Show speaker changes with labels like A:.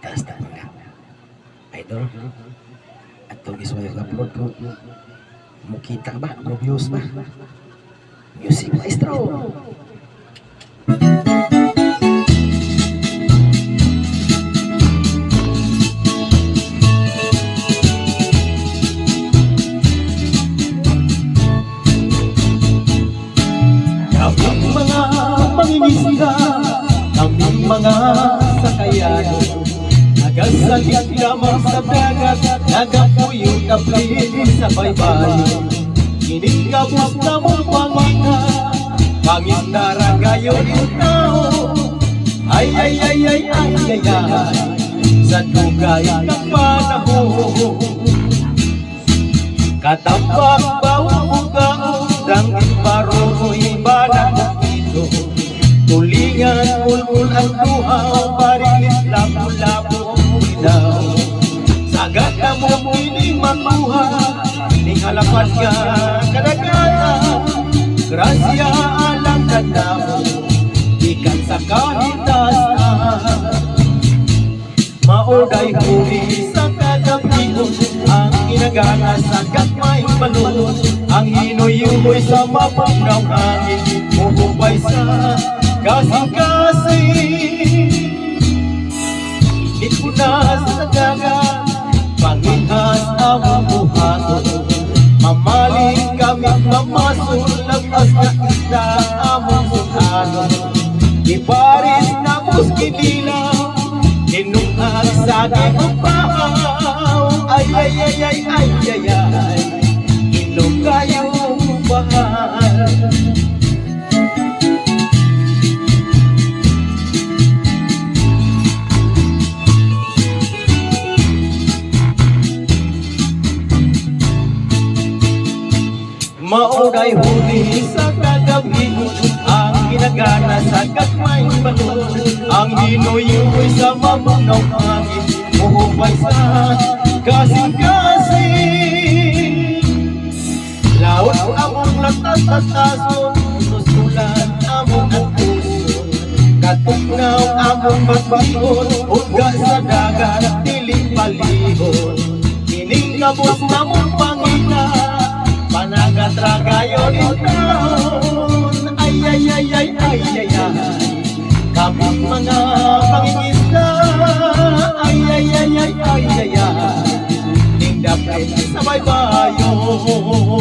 A: Taas na. Idol. At itong isway upload ko. Mukita ba? No views ba? Music Maestro.
B: Kaming mga mangingisda, kaming mga sakayano, nagasalit lamang sa dagat, nagapuyod na plin sa baybayin. Kinikabos na mong pangina, pangisdara ngayon yung tao. Ay, ay, ay, ay, ay, ay, ay, sa dugay ng panahon. Katambak bawang bugao, dangin baroy banang ito. Tulingan ulul ang duhaw, barilis labo-labo ang ilaw. Sagad na mo piling makuha, ning halapan ka kadagatan. Grasya alang ganda mo, ikan sa kahitasan. Mauday huli sa kagabigon, ang inagana sa gagmayng balon. Ang hinoy-yumoy sa mapagnaw hangin, mububay sa kasing-kasing. Init ko na sa dagat, panginhas ang buhaton. Mamaling kami mamasul, labas na isda among sulhanon. Iparis na muskinilaw, inungag sa aking bahaw. Ay, ay, ay, ay, ay, ay, ay, ilong kayong bahal. Mauday huli sa kagabigon, ang ginagana sa gagmayng balon. Ang hinoy-yumoy sa mamunaw hangin, muhubay sa kasing-kasing. Laot among natatatason, susulan among ang puso. Katugnaw among magbigon, uga sa dagat, tiling palihon. Kiningkabos namong pangina, panagatragayon yung taon. Ay, ay, ay, ay, ay, ay, ay, kaming mga mangingisda. Ay, ay, ay, ay, ay, ay, ay, ningdapit sa baybayon.